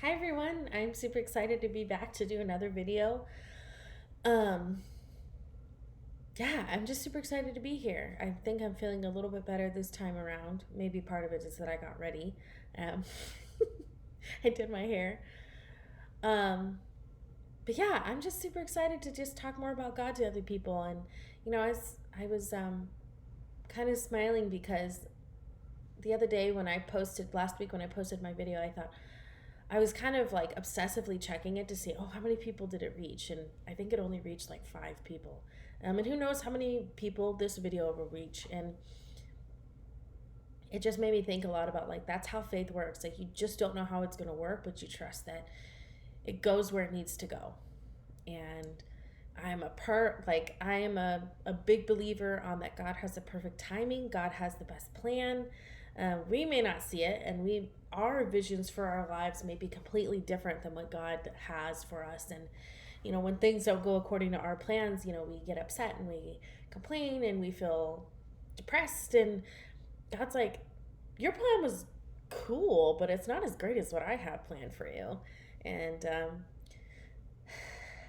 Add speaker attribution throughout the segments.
Speaker 1: Hi everyone, I'm super excited to be back to do another video. Um, yeah, I'm just super excited to be here. I think I'm feeling a little bit better this time around. Maybe part of it is that I got ready. Um, I did my hair. Um, but yeah, I'm just super excited to just talk more about God to other people. And I was kind of smiling because the other day when I posted last week when I posted my video, I thought I was kind of like obsessively checking it to see, oh, how many people did it reach? And I think it only reached like 5 people. And who knows how many people this video will reach. And it just made me think a lot about like, that's how faith works. Like, you just don't know how it's going to work, but you trust that it goes where it needs to go. And I am a big believer on that God has the perfect timing. God has the best plan. We may not see it, and our visions for our lives may be completely different than what God has for us. And when things don't go according to our plans, we get upset and we complain and we feel depressed. And God's like, your plan was cool, but it's not as great as what I have planned for you. And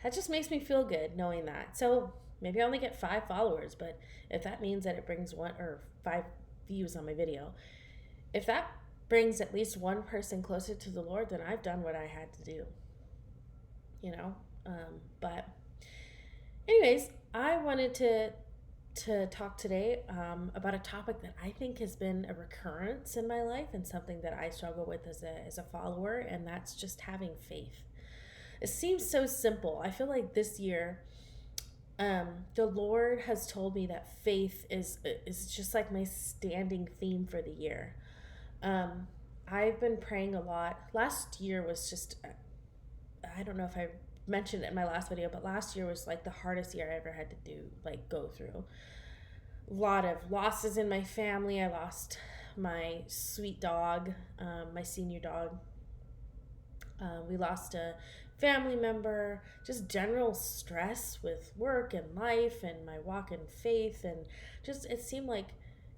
Speaker 1: that just makes me feel good knowing that. So maybe I only get 5 followers, but if that means that it brings 1 or 5 views on my video, if that brings at least one person closer to the Lord, then I've done what I had to do, you know? But, anyways, I wanted to talk today about a topic that I think has been a recurrence in my life and something that I struggle with as a follower, and that's just having faith. It seems so simple. I feel like this year, the Lord has told me that faith is just like my standing theme for the year. Um, I've been praying a lot. Last year was just, I don't know if I mentioned it in my last video, but last year was like the hardest year I ever had to go through. A lot of losses in my family. I lost my sweet dog, my senior dog. We lost a family member, just general stress with work and life and my walk in faith. And just it seemed like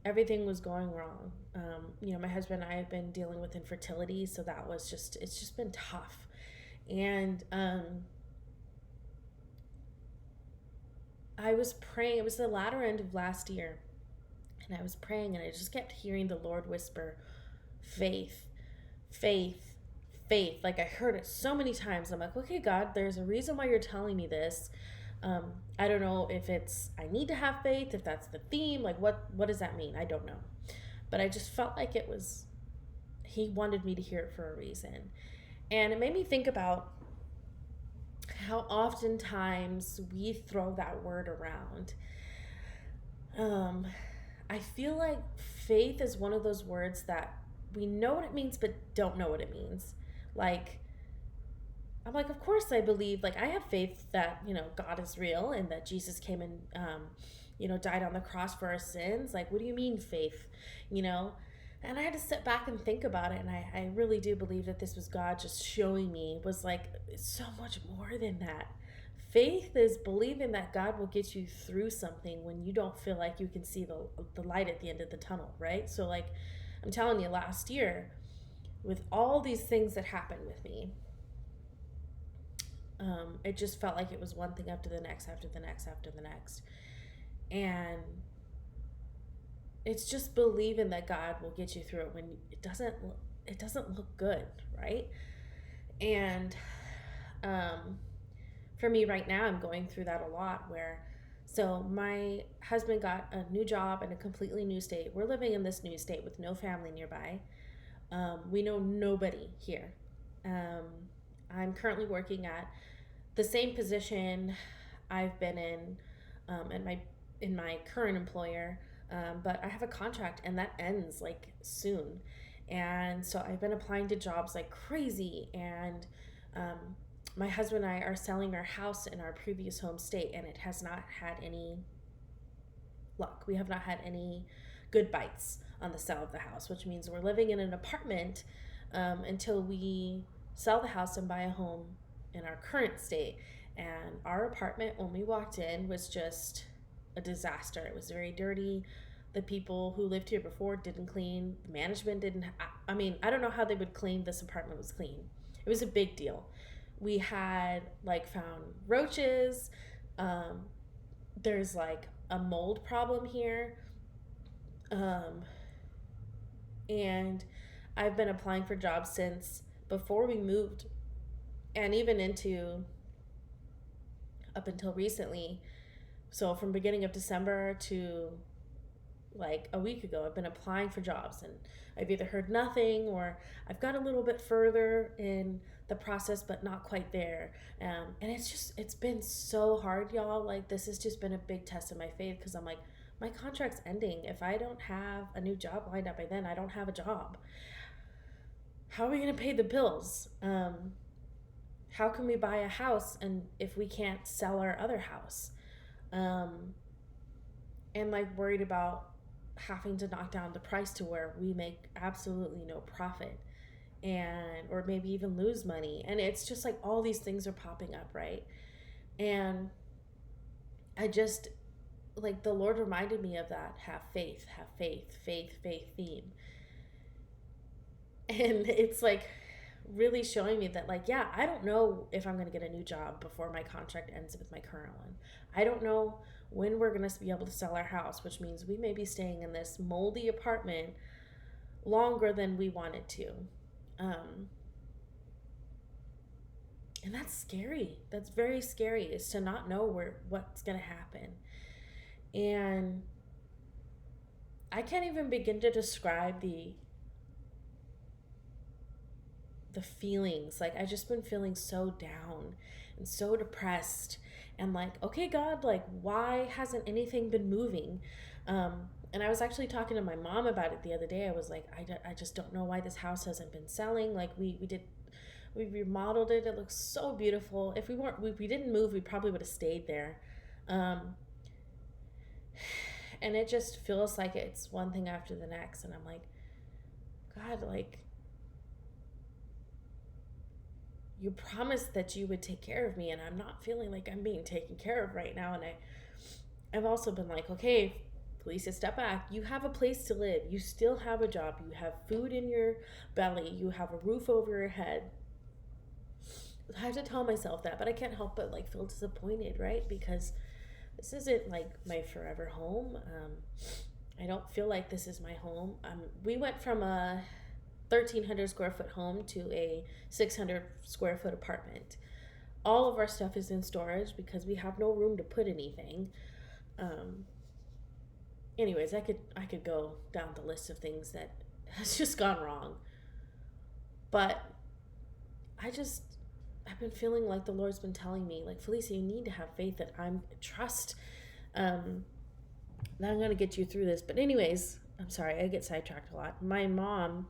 Speaker 1: everything was going wrong. My husband and I have been dealing with infertility, so it's just been tough. And I was praying, it was the latter end of last year, and I was praying, and I just kept hearing the Lord whisper, faith, faith, faith. Like, I heard it so many times. I'm like, okay, God, there's a reason why you're telling me this. I don't know if it's I need to have faith, if that's the theme. Like, what does that mean? I don't know. But I just felt like it was He wanted me to hear it for a reason. And it made me think about how oftentimes we throw that word around. Um, I feel like faith is one of those words that we know what it means but don't know what it means. Like, I'm like, of course I believe, like, I have faith that, God is real and that Jesus came and, died on the cross for our sins. Like, what do you mean faith? You know? And I had to sit back and think about it. And I really do believe that this was God just showing me, was like, it's so much more than that. Faith is believing that God will get you through something when you don't feel like you can see the light at the end of the tunnel, right? So, like, I'm telling you, last year, with all these things that happened with me, it just felt like it was one thing after the next, after the next, after the next. And it's just believing that God will get you through it when it doesn't look good, right? And for me right now, I'm going through that a lot where so my husband got a new job in a completely new state. We're living in this new state with no family nearby. We know nobody here. Um, I'm currently working at the same position I've been in my current employer, but I have a contract and that ends like soon, and so I've been applying to jobs like crazy. And um, my husband and I are selling our house in our previous home state, and it has not had any luck. We have not had any good bites on the sale of the house, which means we're living in an apartment until we sell the house and buy a home in our current state. And our apartment, when we walked in, was just a disaster. It was very dirty. The people who lived here before didn't clean. The management didn't. I mean, I don't know how they would claim this apartment was clean. It was a big deal. We had like found roaches. There's like a mold problem here. Um, and I've been applying for jobs since before we moved, and even into up until recently. So from beginning of December to like a week ago, I've been applying for jobs, and I've either heard nothing or I've got a little bit further in the process but not quite there. And it's been so hard, y'all. Like, this has just been a big test of my faith, because I'm like, my contract's ending. If I don't have a new job lined up by then, I don't have a job. How are we going to pay the bills? How can we buy a house and if we can't sell our other house? And like worried about having to knock down the price to where we make absolutely no profit, and or maybe even lose money. And it's just like all these things are popping up, right? And I just, like, the Lord reminded me of that. Have faith, faith theme. And it's like really showing me that, like, yeah, I don't know if I'm going to get a new job before my contract ends with my current one. I don't know when we're going to be able to sell our house, which means we may be staying in this moldy apartment longer than we wanted to. And that's scary. That's very scary, is to not know what's going to happen. And I can't even begin to describe the feelings. Like, I just been feeling so down and so depressed, and like, okay, God, like, why hasn't anything been moving? And I was actually talking to my mom about it the other day. I was like, I just don't know why this house hasn't been selling. Like, we remodeled it. It looks so beautiful. If we didn't move, we probably would have stayed there. And it just feels like it's one thing after the next. And I'm like, God, like, you promised that you would take care of me, and I'm not feeling like I'm being taken care of right now. And I've also been like, okay, Felicia, step back. You have a place to live. You still have a job. You have food in your belly. You have a roof over your head. I have to tell myself that, but I can't help but like feel disappointed, right? Because this isn't like my forever home. I don't feel like this is my home. We went from a 1,300 square foot home to a 600 square foot apartment. All of our stuff is in storage because we have no room to put anything. Anyways, I could go down the list of things that has just gone wrong. But I've been feeling like the Lord's been telling me, like, Felicia, you need to have faith that trust that I'm going to get you through this. But anyways, I'm sorry, I get sidetracked a lot. My mom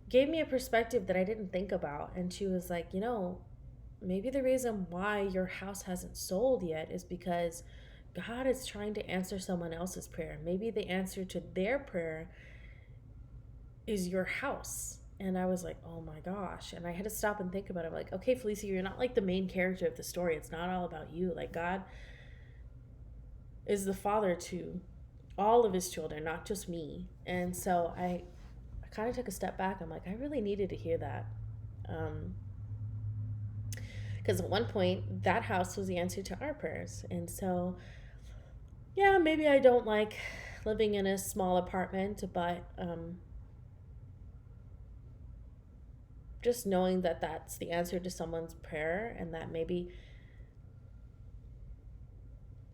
Speaker 1: gave me a perspective that I didn't think about. And she was like, maybe the reason why your house hasn't sold yet is because God is trying to answer someone else's prayer. Maybe the answer to their prayer is your house. And I was like, oh my gosh. And I had to stop and think about it. I'm like, okay, Felicia, you're not like the main character of the story. It's not all about you. Like, God is the father to all of his children, not just me. And so I kind of took a step back. I'm like, I really needed to hear that. Because at one point, that house was the answer to our prayers. And so, yeah, maybe I don't like living in a small apartment, but just knowing that that's the answer to someone's prayer, and that maybe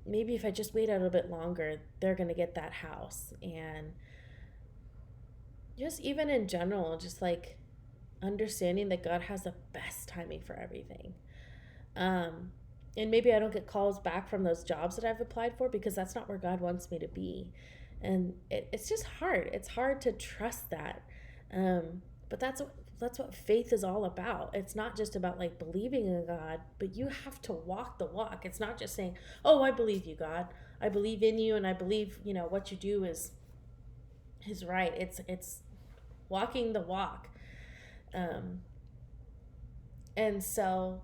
Speaker 1: if I just wait a little bit longer, they're going to get that house. And just even in general, just like understanding that God has the best timing for everything. And maybe I don't get calls back from those jobs that I've applied for because that's not where God wants me to be. And it's just hard. It's hard to trust that. But that's what faith is all about. It's not just about like believing in God, but you have to walk the walk. It's not just saying, oh, I believe you, God. I believe in you, and I believe, what you do is right. It's walking the walk. And so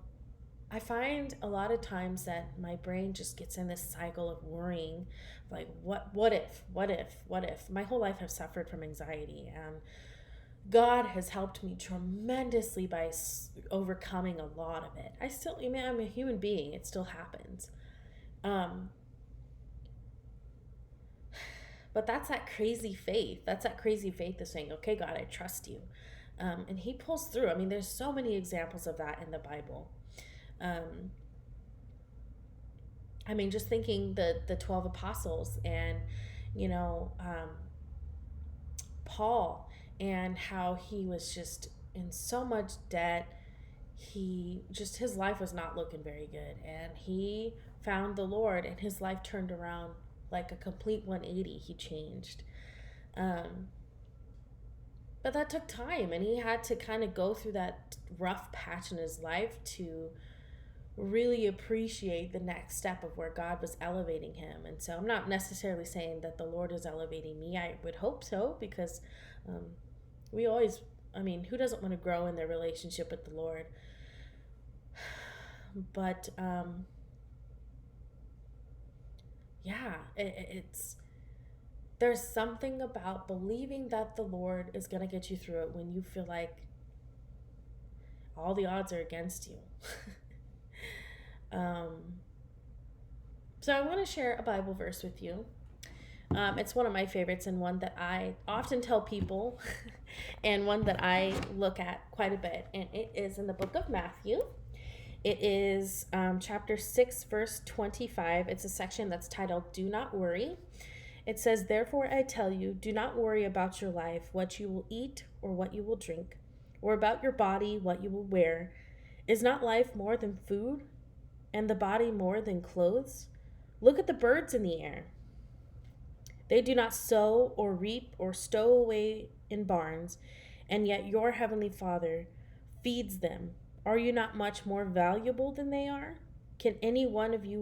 Speaker 1: I find a lot of times that my brain just gets in this cycle of worrying, like, what if? My whole life I've suffered from anxiety, and God has helped me tremendously by overcoming a lot of it. I mean, I'm a human being. It still happens. Um, but that's that crazy faith. That's that crazy faith of saying, okay, God, I trust you. And he pulls through. I mean, there's so many examples of that in the Bible. Um, I mean, just thinking the 12 apostles and, you know, Paul, and how he was just in so much debt. His life was not looking very good. And he found the Lord, and his life turned around like a complete 180. He changed. Um, but that took time, and he had to kind of go through that rough patch in his life to really appreciate the next step of where God was elevating him. And so I'm not necessarily saying that the Lord is elevating me. I would hope so, because um, we always, I mean, who doesn't want to grow in their relationship with the Lord? But yeah, it's there's something about believing that the Lord is going to get you through it when you feel like all the odds are against you. um, so I want to share a Bible verse with you. It's one of my favorites, and one that I often tell people and one that I look at quite a bit. And it is in the book of Matthew. It is chapter 6, verse 25. It's a section that's titled, Do Not Worry. It says, Therefore I tell you, do not worry about your life, what you will eat or what you will drink, or about your body, what you will wear. Is not life more than food, and the body more than clothes? Look at the birds in the air. They do not sow or reap or stow away in barns, and yet your heavenly Father feeds them. Are you not much more valuable than they are? Can any one of you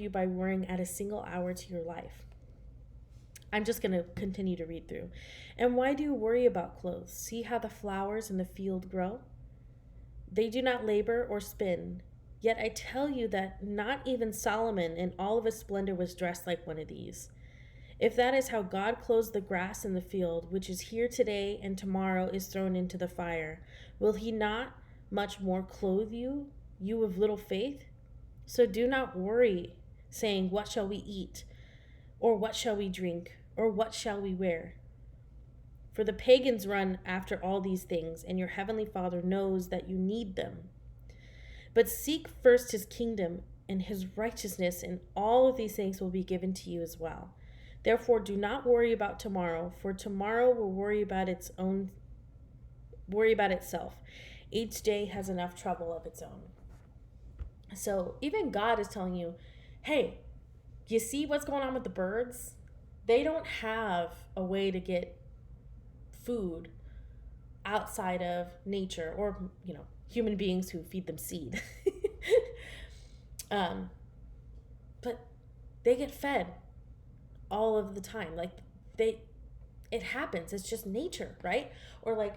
Speaker 1: by worrying add a single hour to your life? I'm just going to continue to read through. And why do you worry about clothes? See how the flowers in the field grow? They do not labor or spin. Yet I tell you that not even Solomon in all of his splendor was dressed like one of these. If that is how God clothes the grass in the field, which is here today and tomorrow is thrown into the fire, will he not much more clothe you, you of little faith? So do not worry, saying, What shall we eat? Or what shall we drink? Or what shall we wear? For the pagans run after all these things, and your heavenly Father knows that you need them. But seek first his kingdom and his righteousness, and all of these things will be given to you as well. Therefore, do not worry about tomorrow, for tomorrow will worry about itself. Each day has enough trouble of its own. So even God is telling you, hey, you see what's going on with the birds? They don't have a way to get food outside of nature, or, human beings who feed them seed. um, but they get fed all of the time. Like, it happens. It's just nature, right? Or like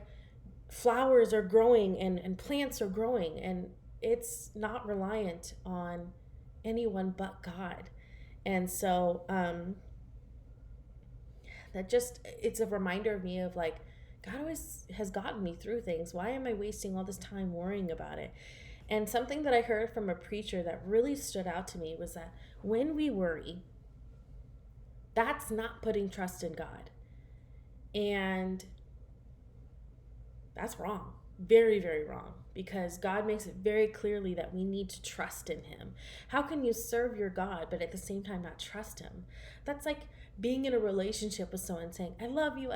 Speaker 1: flowers are growing and plants are growing, and it's not reliant on anyone but God. And so it's a reminder of me of like, God always has gotten me through things. Why am I wasting all this time worrying about it? And something that I heard from a preacher that really stood out to me was that when we worry, that's not putting trust in God. And that's wrong. Very, very wrong. Because God makes it very clearly that we need to trust in him. How can you serve your God, but at the same time not trust him? That's like being in a relationship with someone saying, I love you,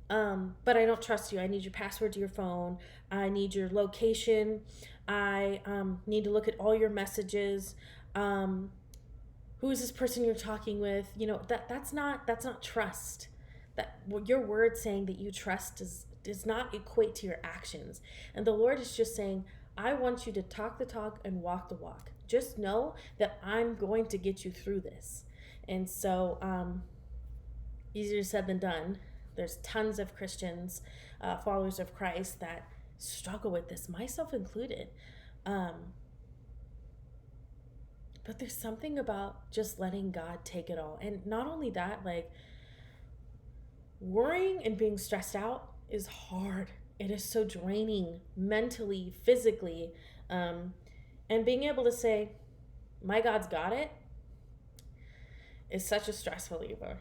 Speaker 1: but I don't trust you. I need your password to your phone. I need your location. I need to look at all your messages. Who is this person you're talking with? That's not trust. That your word saying that you trust does not equate to your actions. And the Lord is just saying, I want you to talk the talk and walk the walk. Just know that I'm going to get you through this. And so, easier said than done. There's tons of Christians, followers of Christ, that struggle with this, myself included. But there's something about just letting God take it all. And not only that, like, Worrying and being stressed out is hard. It is so draining mentally, physically. And being able to say, my God's got it, is such a stress reliever.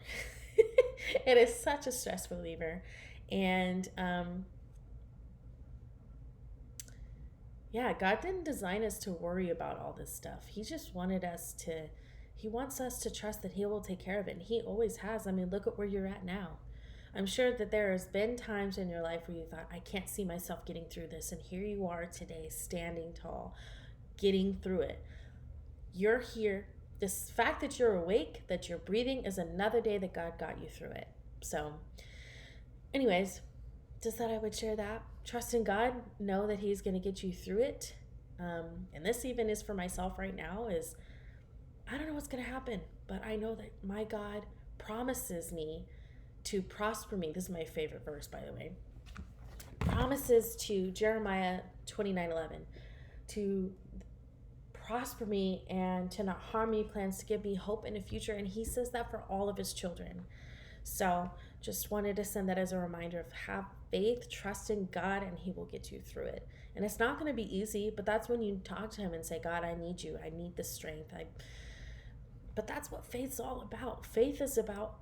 Speaker 1: It is such a stress reliever. And yeah, God didn't design us to worry about all this stuff. He just wanted us to, He wants us to trust that He will take care of it. And He always has. I mean, look at where you're at now. I'm sure that there has been times in your life where you thought, I can't see myself getting through this. And here you are today, standing tall, getting through it. You're here. This fact that you're awake, that you're breathing, is another day that God got you through it. So, anyways, just thought I would share that. Trust in God, know that He's going to get you through it. And this even is for myself right now, is I don't know what's going to happen, but I know that my God promises me to prosper me. This is my favorite verse, by the way. Promises to Jeremiah 29:11 to prosper me and to not harm me, plans to give me hope in the future. And He says that for all of His children. So just wanted to send that as a reminder of have faith, trust in God, and He will get you through it. And it's not going to be easy, but that's when you talk to Him and say, God, I need you. I need the strength. But that's what faith's all about. Faith is about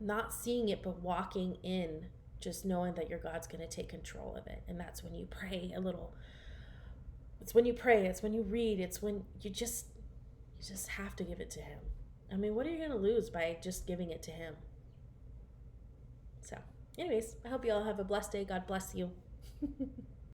Speaker 1: not seeing it, but walking in, just knowing that your God's going to take control of it. And that's when you pray a little. It's when you pray. It's when you read. It's when you just have to give it to Him. I mean, what are you going to lose by just giving it to Him? So, anyways, I hope you all have a blessed day. God bless you.